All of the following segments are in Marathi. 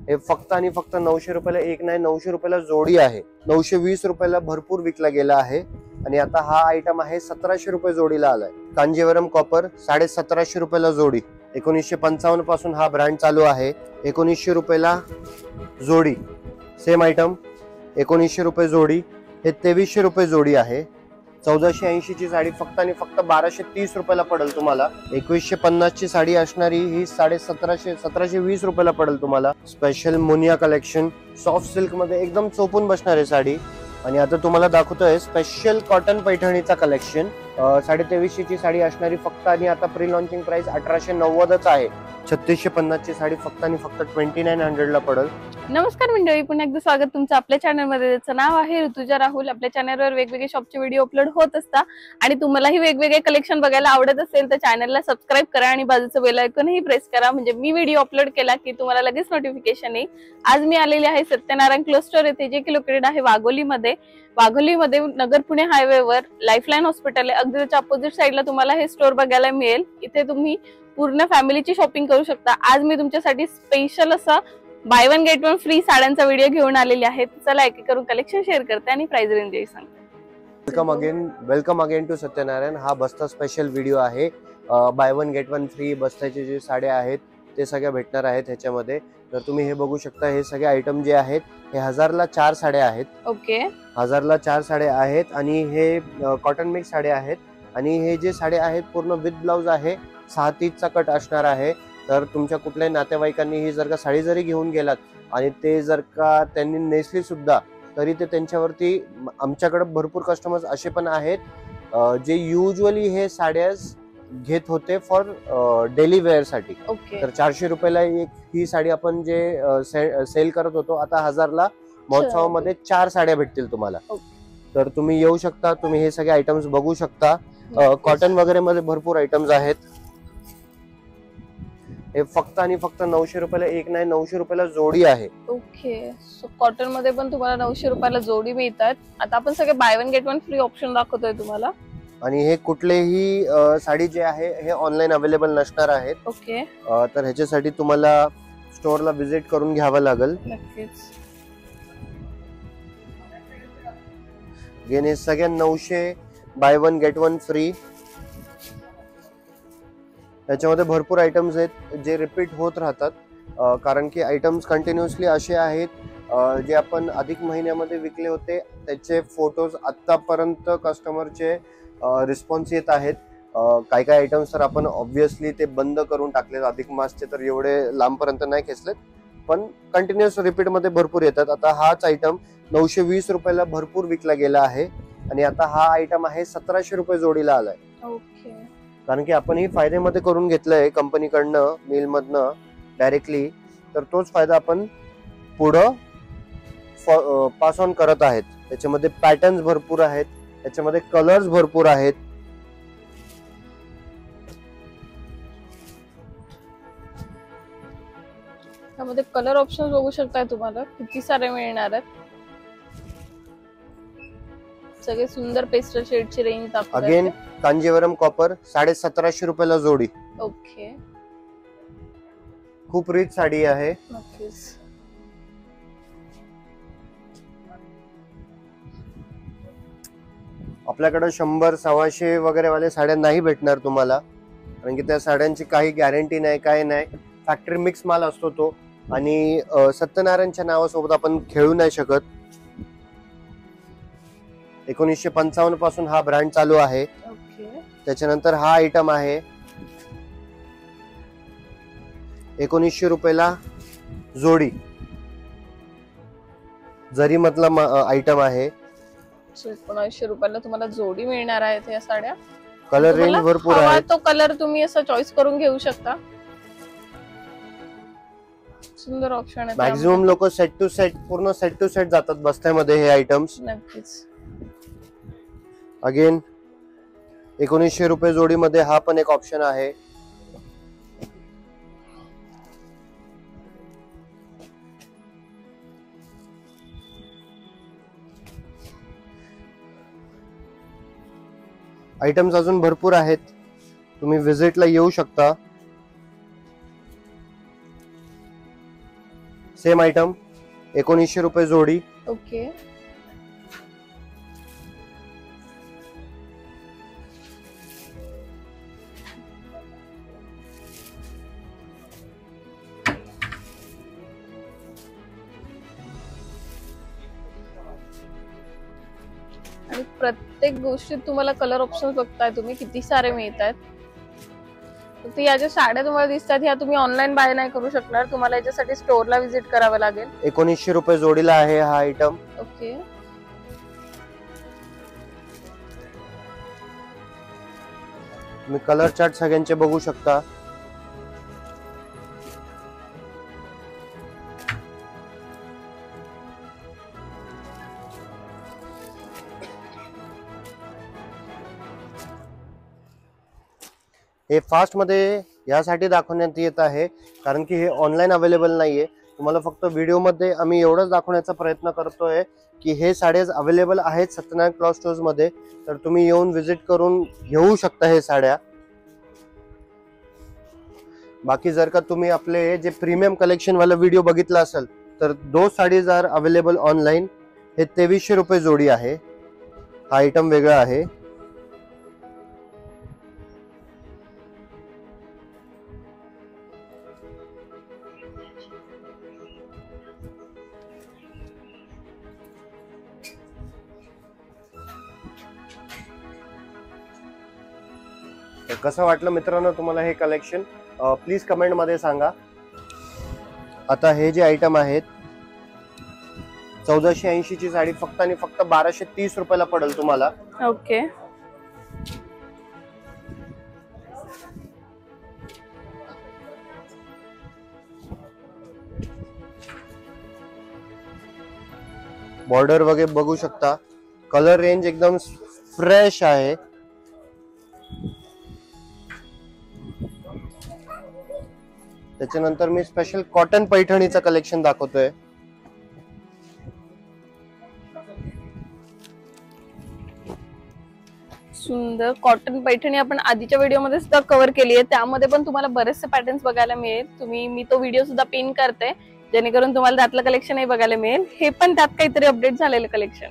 हे फक्त आणि फक्त 900 रुपयाला एक नाही, 900 रुपयाला जोडी आहे. 920 रुपयाला भरपूर विकला गेला आहे. आणि आता हा आयटम आहे 1700 रुपये जोडीला आलाय. कांजीवरम कॉपर 1750 रुपयाला जोडी. 1955 पासून हा ब्रँड चालू आहे. 1900 रुपयाला जोडी. सेम आयटम 1900 रुपये जोडी. हे 2300 रुपये जोडी आहे. 1480 ची साडी फक्त आणि फक्त 1230 रुपयाला पडेल तुम्हाला. 2150 ची साडी असणारी ही 1720 रुपयाला पडेल तुम्हाला. Special Muniya collection soft silk मध्ये एकदम चोपून बसणारी साडी. आणि आता तुम्हाला दाखवतोय स्पेशल कॉटन पैठणीचा कलेक्शन. 2350 ची साडी असणारी फक्त आणि आता प्री लॉन्चिंग प्राइस 1890च आहे. 3650 ची साडी फक्त आणि फक्त 2900 ला पडेल. नमस्कार मंडळी, पुन्हा एकदा स्वागत तुमचं आपल्या चॅनल मध्ये. त्याचं नाव आहे ऋतुजा राहुल. आपल्या चॅनलवर वेगवेगळे शॉपचे व्हिडिओ अपलोड होत असतात आणि तुम्हालाही वेगवेगळे कलेक्शन बघायला आवडत असेल तर चॅनलला सबस्क्राईब करा आणि बाजूचं बेल आयकॉनही प्रेस करा, म्हणजे मी व्हिडिओ अपलोड केला की तुम्हाला लगेच नोटिफिकेशन येईल. आज मी आलेली आहे सत्यनारायण क्लोथ स्टोर येथे, जे की लोकेटेड आहे वाघोलीमध्ये. वाघोलीमध्ये नगर पुणे हायवेवर लाईफलाईन हॉस्पिटल आहे, अगदी त्याच्या अपोजिट साईडला तुम्हाला हे स्टोर बघायला मिळेल. इथे तुम्ही पूर्ण फॅमिलीची शॉपिंग करू शकता. आज मी तुमच्यासाठी स्पेशल असं bye one get one free साड्यांचा व्हिडिओ घेऊन आलेली आहे. चला एक एक करून कलेक्शन शेअर करते आणि प्राइस रेंजही सांगते. Welcome again to Satyanarayan. हा बस्ता स्पेशल व्हिडिओ आहे. Buy one get one free बस्त्याचे जे साड्या आहेत ते सगळ्या भेटणार आहेत ह्याच्यामध्ये. तर तुम्ही हे बघू शकता, हे सगळे आयटम जे आहेत हे 1000 ला 4 साड्या आहेत. ओके, 1000 ला 4 साड्या आहेत. आणि हे कॉटन मिक्स साड्या आहेत. आणि हे जे साड्या आहेत पूर्ण विथ ब्लाउज आहे. 6-3चा कट असणार आहे. तर तुमच्या कुठल्याही नातेवाईकांनी ही जर का साडी जरी घेऊन गेलात आणि ते जर का त्यांनी नेसली सुद्धा तरी ते त्यांच्यावरती, आमच्याकडे भरपूर कस्टमर्स असे पण आहेत जे युजली हे साड्या घेत होते फॉर डेली वेअर साठी. तर 400 रुपयाला एक ही साडी आपण जे सेल करत होतो, आता 1000 ला महोत्सवामध्ये 4 साड्या भेटतील तुम्हाला. तर तुम्ही येऊ शकता, तुम्ही हे सगळे आयटम्स बघू शकता. कॉटन वगैरे मध्ये भरपूर आयटम्स आहेत. हे फक्त आणि फक्त 900 रुपयाला एक नाही, 900 रुपयाला जोडी आहे. ओके, सो कॉटन मध्ये पण तुम्हाला 900 रुपयाला जोडी मिळतात. आता आपण सगळे bye one get one free option दाखवतोय तुम्हाला. आणि हे कुठलेही साडी जे आहे हे ऑनलाईन अवेलेबल नसणार आहेत. ओके, तर ह्याच्यासाठी तुम्हाला स्टोअरला व्हिजिट करून घ्यावं लागेल. नक्कीच. हे सगळ्या 900 bye one get one free. याच्यामध्ये भरपूर आयटम्स आहेत जे रिपीट होत राहतात, कारण की आयटम्स कंटिन्युअसली असे आहेत जे आपण अधिक महिन्यामध्ये विकले होते त्याचे फोटोज आतापर्यंत कस्टमरचे रिस्पॉन्स येत आहेत. काही काही आयटम्स तर आपण ऑब्व्हियसली ते बंद करून टाकलेत अधिक मासचे, तर एवढे लांबपर्यंत नाही खेचलेत, पण कंटिन्युअस रिपीट मध्ये भरपूर येतात. आता हाच आयटम 920 रुपयाला भरपूर विकला गेला आहे. आणि आता हा आयटम आहे 1700 रुपये जोडीला आलाय. ओके, कारण की आपण ही फायद्यामध्ये करून घेतलंय कंपनीकडनं, मिल मधनं डायरेक्टली. तर तोच फायदा आपण पुढं पास ऑन करत आहेत. त्याच्यामध्ये पॅटर्न्स भरपूर आहेत, त्याच्यामध्ये कलर्स भरपूर आहेत. त्यामध्ये कलर ऑप्शन बघू शकताय, तुम्हाला किती सारे मिळणार आहेत. सगळे सुंदर पेस्टल शेडची रेंज दाखवते. अगेन कांजीवरम कॉपर 1750 रुपयाला जोडी. ओके, खूप रिच साडी आहे. नक्कीच. आपल्याकडे 100-125 वगैरे वाले साड्या नाही भेटणार तुम्हाला, कारण की त्या साड्यांची काही गॅरंटी नाही, काय नाही. फॅक्टरी मिक्स माल असतो तो. आणि सत्यनारायणच्या नावासोबत आपण खेळू नाही शकत. 1955 पासून हा ब्रँड चालू आहे. त्याच्यानंतर हा आयटम आहे 1900 रुपयाला जोडी. जरी मधला आयटम आहे. 1900 रुपयाला तुम्हाला जोडी मिळणार आहेत या साड्या. कलर रेंज भरपूर आहे. तो कलर तुम्ही असं चॉईस करून घेऊ शकता. सुंदर ऑप्शन आहे. मॅक्झिमम लोक सेट टू सेट, पूर्ण सेट टू सेट जातात बस्त्यामध्ये हे आयटम्स. नक्कीच. अगेन 1900 रुपये जोडीमध्ये हा पण एक ऑप्शन आहे. आयटम्स अजून भरपूर आहेत, तुम्ही व्हिजिटला येऊ शकता. सेम आयटम 1900 रुपये जोडी. ओके. आणि प्रत्येक गोष्टीत तुम्हाला कलर ऑप्शन बघताय तुम्ही, किती सारे मिळत आहेत. फक्त या ज्या साड्या तुम्हाला दिसतात ह्या तुम्ही ऑनलाईन बाय नाही करू शकणार, तुम्हाला याच्यासाठी स्टोअरला व्हिजिट करावं लागेल. 1900 रुपये जोडीला आहे हा आयटम. ओके. तुम्ही कलर चार्ट सगळ्यांचे बघू शकता. हे फास्ट मध्ये यासाठी दाखवण्यात येत आहे कारण की हे ऑनलाईन अवेलेबल नाहीये. तुम्हाला फक्त व्हिडिओ मध्ये आम्ही एवढंच दाखवण्याचा प्रयत्न करतोय की हे साड्या अवेलेबल आहेत सत्यनारायण क्लॉथ स्टोर्स मध्ये, तर तुम्ही येऊन व्हिजिट करून घेऊ शकता हे साड्या. बाकी जर का तुम्ही आपले जे प्रीमियम कलेक्शन वाला व्हिडिओ बघितला असेल तर दो साडीज आर अवेलेबल ऑनलाईन. हे 2300 रुपये जोडी आहे. हा आयटम वेगळा आहे. कसं वाटलं मित्रांनो तुम्हाला हे कलेक्शन, प्लीज कमेंट मध्ये सांगा. आता हे जे आयटम आहेत 1480 ची साडी फक्त आणि फक्त 1230 रुपयाला पडेल तुम्हाला. ओके. बॉर्डर वगैरे बघू शकता. कलर रेंज एकदम फ्रेश आहे. त्याच्यानंतर मी स्पेशल कॉटन पैठणीचं कलेक्शन दाखवतोय. सुंदर कॉटन पैठणी आपण आधीच्या व्हिडिओमध्ये सुद्धा कव्हर केली आहे, त्यामध्ये पण तुम्हाला बरेचसे पॅटर्न्स बघायला मिळेल. मी तो व्हिडिओ सुद्धा पिन करते जेणेकरून तुम्हाला त्यातलं कलेक्शनही बघायला मिळेल. हे पण त्यात काहीतरी अपडेट झालेलं कलेक्शन.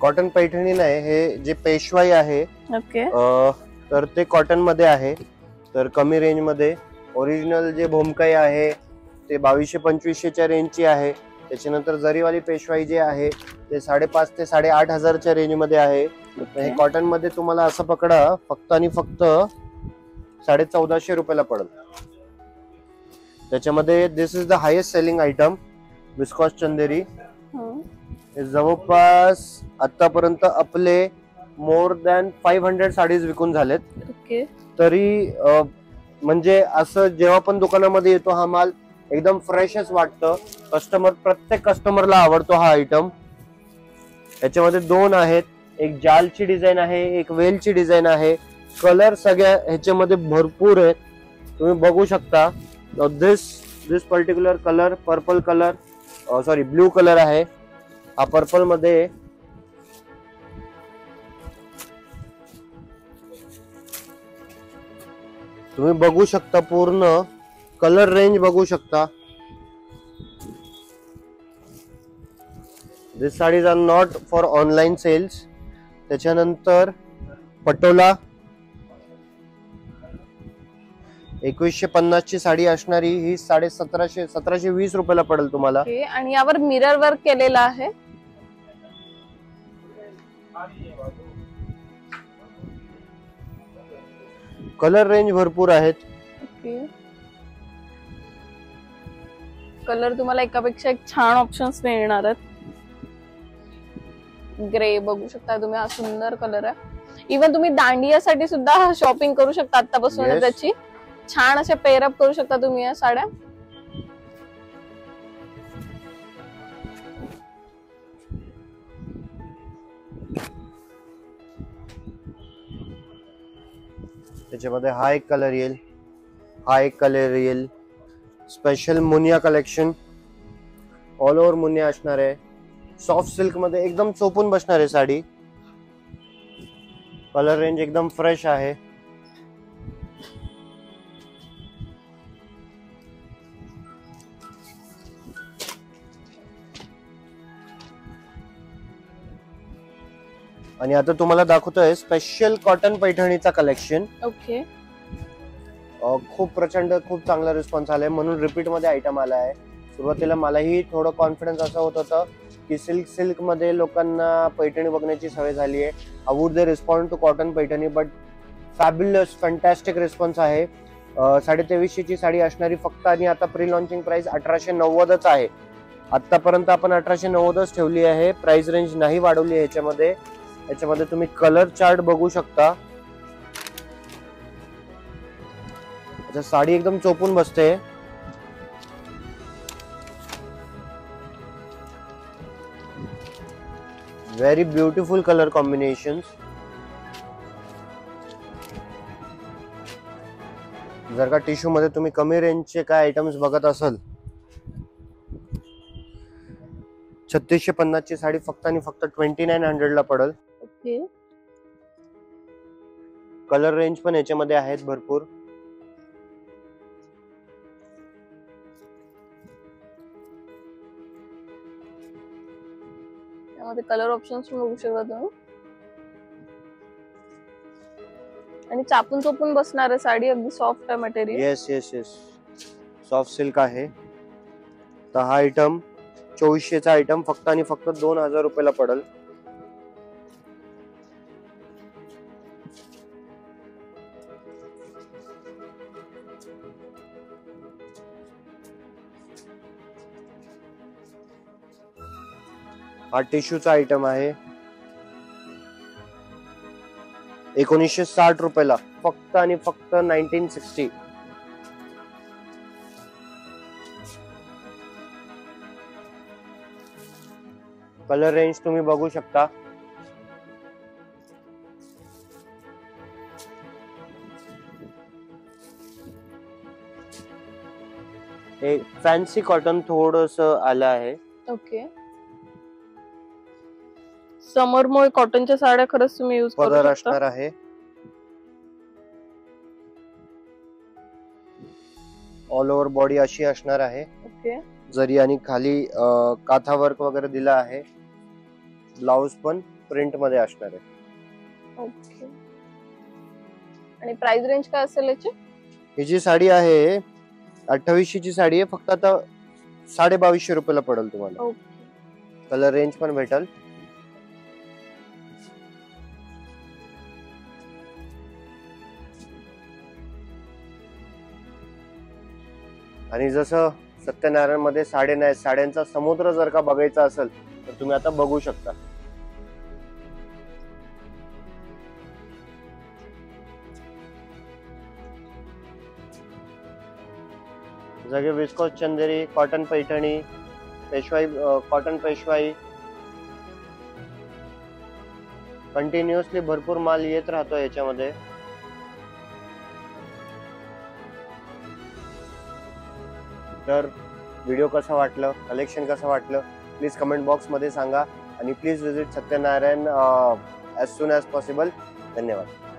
कॉटन पैठणी नाही, हे जे पेशवाई आहे. ओके. तर ते कॉटन मध्ये आहे. तर कमी रेंज मध्ये ओरिजिनल जे भोमकाई आहे ते 2200-2500च्या रेंजची आहे. त्याच्यानंतर जरीवाली पेशवाई जे आहे ते 5,500 ते 8,500च्या रेंज मध्ये आहे. हे कॉटन मध्ये तुम्हाला असं पकडा फक्त आणि फक्त 1450 रुपयाला पडेल. त्याच्यामध्ये this is the highest selling item viscose Chanderi. जवळपास आतापर्यंत आपले मोर दॅन 500 साडीज विकून झालेत. ओके. तरी म्हणजे असं जेव्हा पण दुकानामध्ये येतो हा माल एकदम फ्रेशच वाटतं. प्रत्येक कस्टमरला आवडतो हा आयटम. याच्यामध्ये दोन आहेत, एक जालची डिझाईन आहे, एक वेलची डिझाईन आहे. कलर सगळ्या ह्याच्यामध्ये भरपूर आहेत, तुम्ही बघू शकता. This particular colour purple colour, sorry blue colour आहे. हा पर्पल मध्ये तुम्ही बघू शकता, पूर्ण कलर रेंज बघू शकता. This saris are not for online sales. त्याच्यानंतर पटोला 2150 ची साडी असणारी ही 1720 रुपयाला पडेल तुम्हाला. आणि यावर मिरर वर्क केलेला आहे. कलर रेंज भरपूर आहेत. कलर तुम्हाला एकापेक्षा एक छान ऑप्शन्स मिळणार आहेत. ग्रे बघू शकता तुम्ही, हा सुंदर कलर आहे. इव्हन तुम्ही दांडियासाठी सुद्धा शॉपिंग करू शकता आतापासून. त्याची छान असे पेअरअप करू शकता तुम्ही या साड्या. त्याच्यामध्ये हा एक कलर येईल, हा एक कलर येईल. Special Muniya collection, all over Muniya असणार आहे. सॉफ्ट सिल्क मध्ये एकदम चोपून बसणार आहे साडी. कलर रेंज एकदम फ्रेश आहे. आणि आता तुम्हाला दाखवतोय स्पेशल कॉटन पैठणीचा कलेक्शन. ओके. खूप प्रचंड खूप चांगला रिस्पॉन्स आलाय म्हणून रिपीट मध्ये आयटम आला आहे. सुरुवातीला मलाही थोडं कॉन्फिडन्स असं होत होतं की सिल्क मध्ये लोकांना पैठणी बघण्याची सवय झाली आहे. How would they respond to cotton Paithani, but fabulous fantastic response आहे. 2350 ची साडी असणारी फक्त आणि आता प्री लॉन्चिंग प्राइस 1890च आहे. आतापर्यंत आपण 1890च ठेवली आहे. प्राइस रेंज नाही वाढवली आहे याच्यामध्ये तुम्ही कलर चार्ट बघू शकता. साडी एकदम चोपून बसते. Very beautiful colour combinations. जर का टिश्यू मध्ये तुम्ही कमी रेंजचे काय आयटम्स बघत असाल, 3650 ची साडी फक्त आणि फक्त 2900 ला पडेल. ओके. कलर रेंज पण याच्यामध्ये आहेत भरपूर. यामध्ये कलर ऑप्शन्स पण बघू शकता तुम्ही. आणि चापून चोपून बसणार आहे साडी. अगदी सॉफ्ट आहे material. Yes yes yes, soft silk आहे. तर हा आयटम 2400 चा आयटम फक्त आणि फक्त 2000 रुपयाला पडेल. हा टिश्यूचा आयटम आहे 1960 रुपयाला फक्त आणि फक्त 1960. कलर रेंज तुम्ही बघू शकता. हे फॅन्सी कॉटन थोडस आलं आहे. ओके. समरमुळे कॉटनच्या साड्या खरंच तुम्ही यूज करू पदर शकता. असणार आहे. ऑल ओव्हर बॉडी अशी असणार आहे. ओके. जरी आणि खाली काथा वर्क वगैरे दिला आहे. ब्लाउज पण प्रिंट मध्ये असणार आहे. ओके. आणि प्राइस रेंज काय असेल याची? ही जी साडी आहे 2800 ची साडी आहे. फक्त आता 2250 रुपयाला पडेल तुम्हाला. ओके. कलर रेंज पण भेटल. आणि जसं सत्यनारायण मध्ये साडे नाही, साड्यांचा समुद्र जर का बघायचा असेल तर तुम्ही आता बघू शकता. जगे विस्कोस चंदेरी, कॉटन पैठणी, पेशवाई, कॉटन पेशवाई, कंटिन्युअसली भरपूर माल येत राहतो याच्यामध्ये. तर व्हिडिओ कसा वाटलं, कलेक्शन कसं वाटलं, प्लीज कमेंट बॉक्स मध्ये सांगा आणि please visit Satyanarayan as soon as possible. धन्यवाद.